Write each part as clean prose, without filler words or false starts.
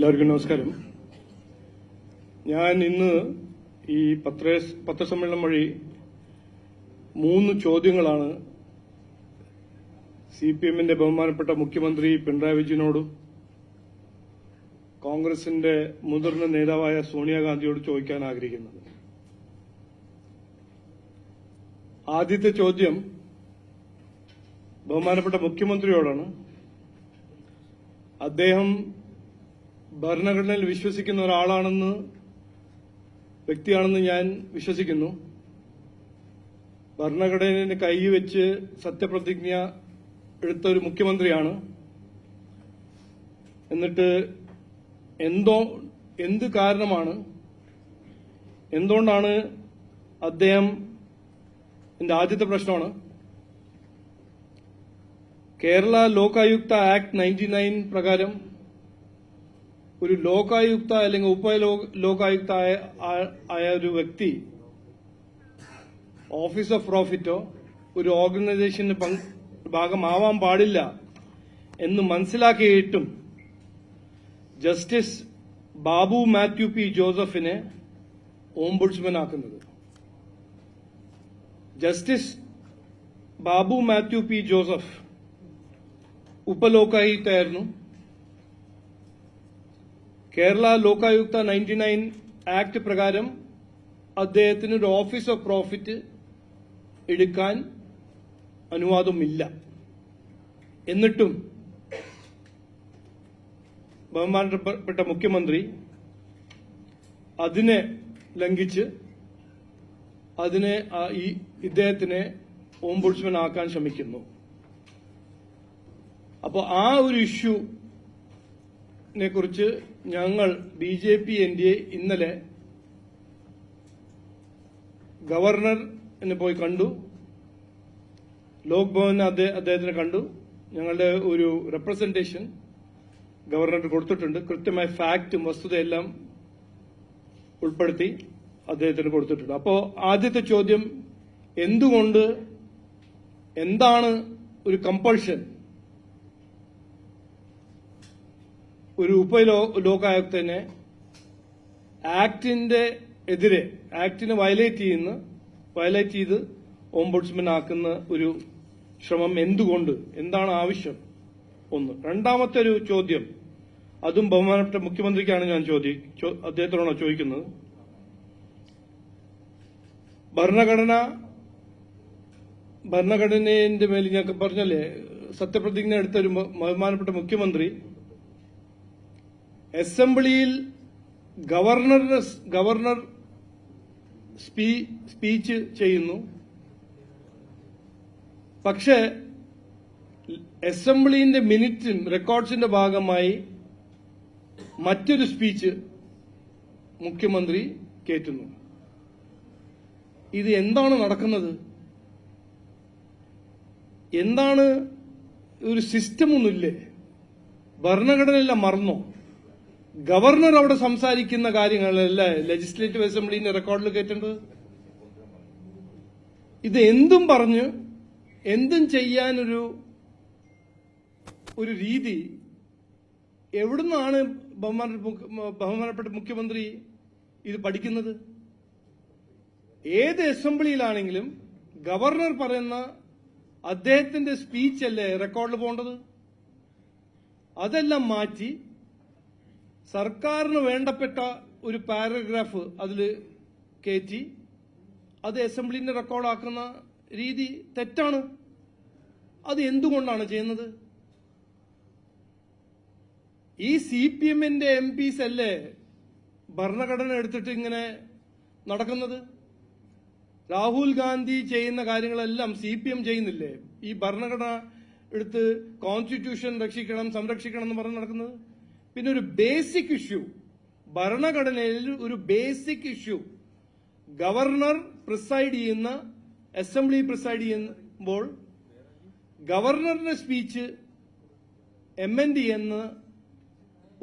എല്ലാവർക്കും നമസ്കാരം. ഞാൻ ഇന്ന് ഈ പത്രസമ്മേളനം വഴി 3 ചോദ്യങ്ങളാണ് സിപിഎമ്മിന്റെ ബഹുമാനപ്പെട്ട മുഖ്യമന്ത്രി പിണറായി വിജയനോടും കോൺഗ്രസിന്റെ മുതിർന്ന നേതാവായ സോണിയാഗാന്ധിയോട് ചോദിക്കാൻ ആഗ്രഹിക്കുന്നത്. ആദ്യത്തെ ചോദ്യം ബഹുമാനപ്പെട്ട മുഖ്യമന്ത്രിയോടാണ്. അദ്ദേഹം ഭരണഘടനയിൽ വിശ്വസിക്കുന്ന വ്യക്തിയാണെന്ന് ഞാൻ വിശ്വസിക്കുന്നു. ഭരണഘടനയെ കൈവച്ച് സത്യപ്രതിജ്ഞ എടുത്ത ഒരു മുഖ്യമന്ത്രിയാണ്. എന്നിട്ട് എന്ത് കാരണമാണ്, എന്തുകൊണ്ടാണ് അദ്ദേഹം, എന്റെ ആദ്യത്തെ പ്രശ്നമാണ്, കേരള ലോകായുക്ത ആക്ട് 99 പ്രകാരം ഒരു ലോകായുക്ത അല്ലെങ്കിൽ ഉപ ലോകായുക്ത ആയ ഒരു വ്യക്തി ഓഫീസ് ഓഫ് പ്രോഫിറ്റോ ഒരു ഓർഗനൈസേഷന് ഭാഗമാവാൻ പാടില്ല എന്ന് മനസ്സിലാക്കിയിട്ടും ജസ്റ്റിസ് ബാബു മാത്യു പി ജോസഫിനെ ഓംബുഡ്സ്മാൻ ആക്കുന്നത്. ജസ്റ്റിസ് ബാബു മാത്യു പി ജോസഫ് ഉപലോകായുക്തയായിരുന്നു. കേരള ലോകായുക്ത 99 ആക്ട് പ്രകാരം അദ്ദേഹത്തിന് ഒരു ഓഫീസ് ഓഫ് പ്രോഫിറ്റ് എടുക്കാൻ അനുവാദമില്ല. എന്നിട്ടും ബഹുമാനപ്പെട്ട മുഖ്യമന്ത്രി അതിനെ ലംഘിച്ച് ഇദ്ദേഹത്തിനെ ഓംബുഡ്സ്മാൻ ആക്കാൻ ശ്രമിക്കുന്നു. അപ്പോൾ ആ ഒരു ഇഷ്യൂനെ കുറിച്ച് ഞങ്ങൾ ബിജെപി എൻഡിഎ ഇന്നലെ ഗവർണറിനെ പോയി കണ്ടു. ലോക് ഭവനിൽ അദ്ദേഹത്തിനെ കണ്ടു. ഞങ്ങളുടെ ഒരു റെപ്രസെന്റേഷൻ ഗവർണർക്ക് കൊടുത്തിട്ടുണ്ട്. കൃത്യമായ ഫാക്റ്റും വസ്തുതയെല്ലാം ഉൾപ്പെടുത്തി അദ്ദേഹത്തിന് കൊടുത്തിട്ടുണ്ട്. അപ്പോൾ ആദ്യത്തെ ചോദ്യം, എന്താണ് ഒരു കമ്പൾഷൻ ഒരു ലോകായുക്തനെ ആക്ടിനെ വയലേറ്റ് ചെയ്ത് ഓംബുഡ്സ്മാൻ ആക്കുന്ന ഒരു ശ്രമം എന്താണ് ആവശ്യം? ഒന്ന്. രണ്ടാമത്തെ ഒരു ചോദ്യം, അതും ബഹുമാനപ്പെട്ട മുഖ്യമന്ത്രിക്കാണ് ഞാൻ അദ്ദേഹത്തോടാണ് ചോദിക്കുന്നത്. ഭരണഘടനയുടെ മേൽ ഞങ്ങൾക്ക് പറഞ്ഞല്ലേ, സത്യപ്രതിജ്ഞ എടുത്ത ഒരു ബഹുമാനപ്പെട്ട മുഖ്യമന്ത്രി അസംബ്ലിയിൽ ഗവർണർ സ്പീച്ച് ചെയ്യുന്നു. പക്ഷേ അസംബ്ലിന്റെ മിനിറ്റും റെക്കോർഡ്സിന്റെ ഭാഗമായി മറ്റൊരു സ്പീച്ച് മുഖ്യമന്ത്രി കേറ്റുന്നു. ഇത് എന്താണ് നടക്കുന്നത്? എന്താണ്? ഒരു സിസ്റ്റം ഒന്നുമില്ലേ? ഭരണഘടനയെല്ലാം മറന്നോ? ഗവർണർ അവിടെ സംസാരിക്കുന്ന കാര്യങ്ങളല്ല ലെജിസ്ലേറ്റീവ് അസംബ്ലിന്റെ റെക്കോർഡിൽ കയറ്റേണ്ടത്. ഇത് എന്തും ചെയ്യാനൊരു രീതി എവിടുന്നാണ് ബഹുമാനപ്പെട്ട മുഖ്യമന്ത്രി ഇത് പഠിക്കുന്നത്? ഏത് അസംബ്ലിയിലാണെങ്കിലും ഗവർണർ പറയുന്ന അദ്ദേഹത്തിന്റെ സ്പീച്ചല്ലേ റെക്കോർഡിൽ പോകേണ്ടത്. അതെല്ലാം മാറ്റി സർക്കാരിന് വേണ്ടപ്പെട്ട ഒരു പാരഗ്രാഫ് അതിൽ കയറ്റി അത് അസംബ്ലിന്റെ റെക്കോർഡാക്കുന്ന രീതി തെറ്റാണ്. അത് എന്തുകൊണ്ടാണ് ചെയ്യുന്നത്? ഈ സിപിഎമ്മിന്റെ എംപിസ് അല്ലേ ഭരണഘടന എടുത്തിട്ട് ഇങ്ങനെ നടക്കുന്നത്? രാഹുൽ ഗാന്ധി ചെയ്യുന്ന കാര്യങ്ങളെല്ലാം സിപിഎം ചെയ്യുന്നില്ലേ? ഈ ഭരണഘടന എടുത്ത് കോൺസ്റ്റിറ്റ്യൂഷൻ സംരക്ഷിക്കണം എന്ന് പറഞ്ഞ് നടക്കുന്നത്. പിന്നെ ഒരു ബേസിക് ഇഷ്യൂ, ഭരണഘടനയിൽ ഒരു ബേസിക് ഇഷ്യൂ, ഗവർണർ അസംബ്ലി പ്രിസൈഡ് ചെയ്യുമ്പോൾ ഗവർണറുടെ സ്പീച്ച് എംഎൻഡി എന്ന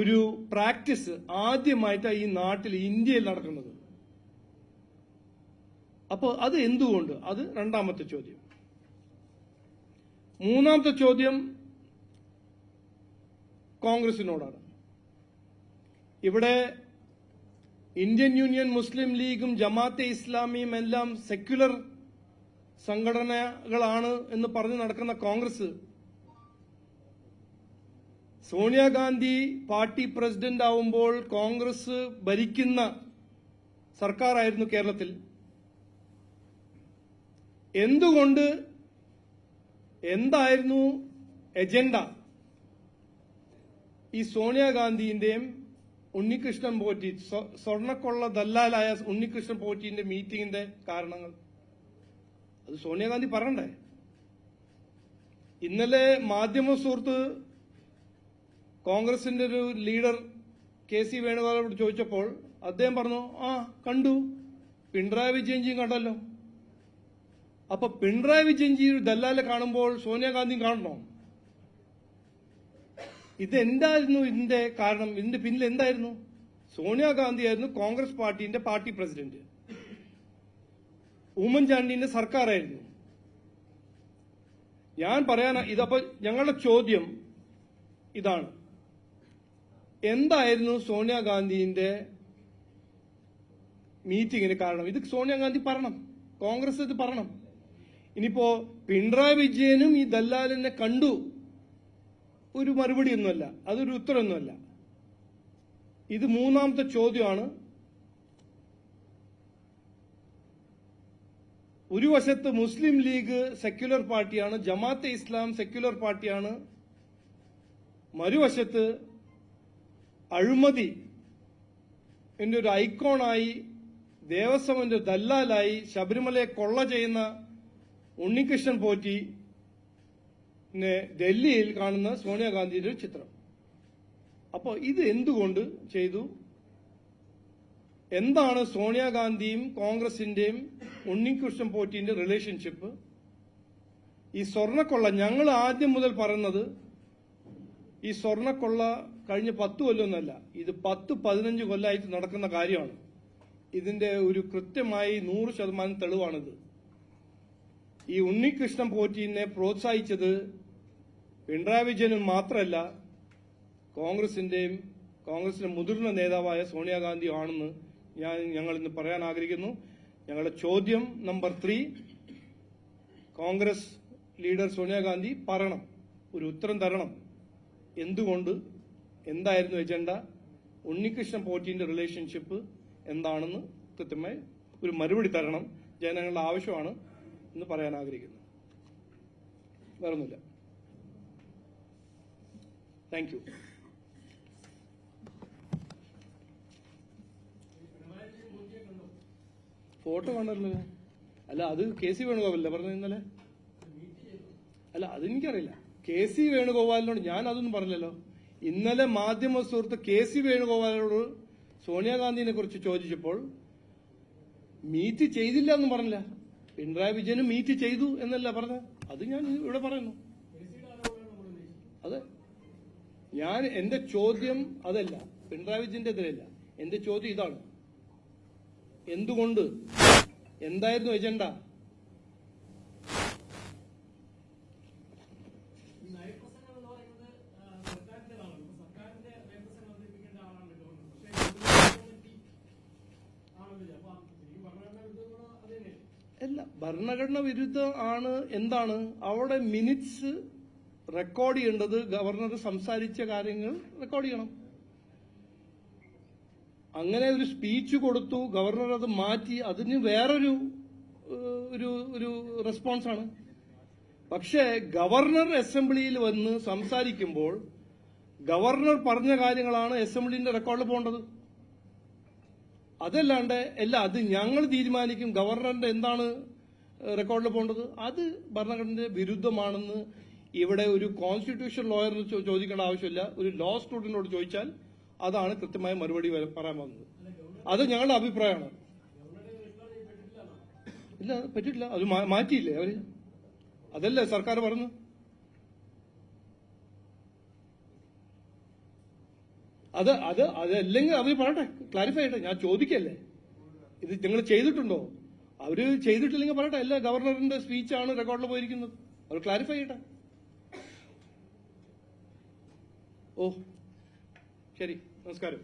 ഒരു പ്രാക്ടീസ് ആദ്യമായിട്ടാണ് ഈ നാട്ടിൽ, ഇന്ത്യയിൽ നടക്കുന്നത്. അപ്പോൾ അത് എന്തുകൊണ്ട്? അത് രണ്ടാമത്തെ ചോദ്യം. മൂന്നാമത്തെ ചോദ്യം കോൺഗ്രസിനോടാണ്. ഇവിടെ ഇന്ത്യൻ യൂണിയൻ മുസ്ലിം ലീഗും ജമാഅത്തെ ഇസ്ലാമിയും എല്ലാം സെക്യുലർ സംഘടനകളാണ് എന്ന് പറഞ്ഞു നടക്കുന്ന കോൺഗ്രസ് സോണിയാഗാന്ധി പാർട്ടി പ്രസിഡന്റ് ആവുമ്പോൾ കോൺഗ്രസ് ഭരിക്കുന്ന സർക്കാരായിരുന്നു കേരളത്തിൽ. എന്തുകൊണ്ട്, എന്തായിരുന്നു എജൻഡ? ഈ സോണിയാഗാന്ധിന്റെയും ഉണ്ണികൃഷ്ണൻ പോറ്റി, സ്വർണ്ണക്കൊള്ള ദല്ലാലായ ഉണ്ണികൃഷ്ണൻ പോറ്റിന്റെ മീറ്റിംഗിന്റെ കാരണങ്ങൾ അത് സോണിയാഗാന്ധി പറയണ്ടേ? ഇന്നലെ മാധ്യമ സുഹൃത്ത് കോൺഗ്രസിന്റെ ഒരു ലീഡർ കെ.സി. വേണുഗോപാലോട് ചോദിച്ചപ്പോൾ അദ്ദേഹം പറഞ്ഞു, കണ്ടു, പിണറായി വിജയൻജിയും കണ്ടല്ലോ. അപ്പൊ പിണറായി വിജയൻജി ഒരു ദല്ലാലെ കാണുമ്പോൾ സോണിയാഗാന്ധിയും കാണണോ? ഇതെന്തായിരുന്നു ഇതിന്റെ കാരണം? ഇതിന്റെ പിന്നിൽ എന്തായിരുന്നു? സോണിയാഗാന്ധി ആയിരുന്നു കോൺഗ്രസ് പാർട്ടിന്റെ പാർട്ടി പ്രസിഡന്റ്, ഉമ്മൻചാണ്ടിന്റെ സർക്കാരായിരുന്നു. ഞാൻ ഇതപ്പോ ഞങ്ങളുടെ ചോദ്യം ഇതാണ്, എന്തായിരുന്നു സോണിയാഗാന്ധിന്റെ മീറ്റിംഗിന് കാരണം? ഇത് സോണിയാഗാന്ധി പറയണം, കോൺഗ്രസ് ഇത് പറയണം. ഇനിയിപ്പോ പിണറായി വിജയനും ഈ ദല്ലാലിനെ കണ്ടു, ഒരു മറുപടിയൊന്നുമല്ല, അതൊരു ഉത്തരമൊന്നുമല്ല. ഇത് മൂന്നാമത്തെ ചോദ്യമാണ്. ഒരു വശത്ത് മുസ്ലിം ലീഗ് സെക്യുലർ പാർട്ടിയാണ്, ജമാഅത്തെ ഇസ്ലാം സെക്യുലർ പാർട്ടിയാണ്, മറുവശത്ത് അഴിമതി എന്റെ ഒരു ഐക്കോണായി, ദേവസ്വമിന്റെ ദല്ലാലായി, ശബരിമലയെ കൊള്ള ചെയ്യുന്ന ഉണ്ണികൃഷ്ണൻ പോറ്റി ഡൽഹിയിൽ കാണുന്ന സോണിയാഗാന്ധിയുടെ ഒരു ചിത്രം. അപ്പോൾ ഇത് എന്തുകൊണ്ട് ചെയ്തു? എന്താണ് സോണിയാഗാന്ധിയും കോൺഗ്രസിന്റെയും ഉണ്ണികൃഷ്ണൻ പോറ്റിന്റെ റിലേഷൻഷിപ്പ്? ഈ സ്വർണ്ണക്കൊള്ള, ഞങ്ങൾ ആദ്യം മുതൽ പറയുന്നത് ഈ സ്വർണ്ണക്കൊള്ള കഴിഞ്ഞ 10 കൊല്ലമൊന്നുമല്ല, ഇത് 10-15 കൊല്ലമായിട്ട് നടക്കുന്ന കാര്യമാണ്. ഇതിന്റെ ഒരു കൃത്യമായി 100% തെളിവാണിത്. ഈ ഉണ്ണികൃഷ്ണൻ പോറ്റിനെ പ്രോത്സാഹിച്ചത് പിണറായി വിജയനും മാത്രമല്ല, കോൺഗ്രസിന്റെ മുതിർന്ന നേതാവായ സോണിയാഗാന്ധി ആണെന്ന് ഞങ്ങൾ ഇന്ന് പറയാൻ ആഗ്രഹിക്കുന്നു. ഞങ്ങളുടെ ചോദ്യം നമ്പർ 3, കോൺഗ്രസ് ലീഡർ സോണിയാഗാന്ധി പറയണം, ഒരു ഉത്തരം തരണം. എന്തുകൊണ്ട്, എന്തായിരുന്നു എജൻഡ? ഉണ്ണികൃഷ്ണൻ പോറ്റിന്റെ റിലേഷൻഷിപ്പ് എന്താണെന്ന് കൃത്യമായി ഒരു മറുപടി തരണം. ജനങ്ങളുടെ ആവശ്യമാണ് എന്ന് പറയാൻ ആഗ്രഹിക്കുന്നു. വേറൊന്നുമില്ല. Thank you. ഫോട്ടോ കണ്ടല്ലോ. അല്ല, അത് കെ.സി. വേണുഗോപാലല്ലേ പറഞ്ഞത് ഇന്നലെ? അല്ല, അതെനിക്കറിയില്ല. കെ.സി. വേണുഗോപാലിനോട് ഞാൻ അതൊന്നും പറഞ്ഞല്ലോ. ഇന്നലെ മാധ്യമ സുഹൃത്ത് കെ.സി. വേണുഗോപാലിനോട് സോണിയാഗാന്ധിനെ കുറിച്ച് ചോദിച്ചപ്പോൾ മീറ്റ് ചെയ്തില്ല എന്ന് പറഞ്ഞില്ല, പിണറായി വിജയനും മീറ്റ് ചെയ്തു എന്നല്ല പറഞ്ഞത്. അത് ഞാൻ ഇവിടെ പറയുന്നു. അതെ, എന്റെ ചോദ്യം അതല്ല, പിണറായി വിജയന്റെ എതിരല്ല. എന്റെ ചോദ്യം ഇതാണ്, എന്തുകൊണ്ട്, എന്തായിരുന്നു എജൻഡ? അല്ല, ഭരണഘടന വിരുദ്ധം ആണ്. എന്താണ് അവിടെ മിനിറ്റ്സ് റെക്കോർഡ് ചെയ്യേണ്ടത്? ഗവർണർ സംസാരിച്ച കാര്യങ്ങൾ റെക്കോർഡ് ചെയ്യണം. അങ്ങനെ ഒരു സ്പീച്ച് കൊടുത്തു, ഗവർണർ അത് മാറ്റി, അതിന് വേറൊരു ഒരു റെസ്പോൺസാണ്. പക്ഷേ ഗവർണർ അസംബ്ലിയിൽ വന്ന് സംസാരിക്കുമ്പോൾ ഗവർണർ പറഞ്ഞ കാര്യങ്ങളാണ് അസംബ്ലിന്റെ റെക്കോർഡിൽ പോകേണ്ടത്. അതല്ലാണ്ട് അത് ഞങ്ങൾ തീരുമാനിക്കും ഗവർണറിന്റെ എന്താണ് റെക്കോർഡിൽ പോകേണ്ടത്. അത് ഭരണഘടനയുടെ വിരുദ്ധമാണെന്ന് ഇവിടെ ഒരു കോൺസ്റ്റിറ്റ്യൂഷൻ ലോയറിന് ചോദിക്കേണ്ട ആവശ്യമില്ല. ഒരു ലോ സ്റ്റുഡന്റിനോട് ചോദിച്ചാൽ അതാണ് കൃത്യമായ മറുപടി പറയാൻ വന്നത്. അത് ഞങ്ങളുടെ അഭിപ്രായമാണ്. ഇല്ല, പറ്റില്ല. അത് മാറ്റിയില്ലേ അവര്? അതല്ലേ സർക്കാർ പറഞ്ഞു. അതല്ലെങ്കിൽ അവർ പറയട്ടെ, ക്ലാരിഫൈ ചെയ്യട്ടെ. ഞാൻ ചോദിക്കല്ലേ, ഇത് നിങ്ങൾ ചെയ്തിട്ടുണ്ടോ? അവര് ചെയ്തിട്ടില്ലെങ്കിൽ പറയട്ടെ, അല്ല ഗവർണറിന്റെ സ്പീച്ചാണ് റെക്കോർഡിൽ പോയിരിക്കുന്നത്, അവർ ക്ലാരിഫൈ ചെയ്യട്ടെ. ഓ ശരി, നമസ്കാരം.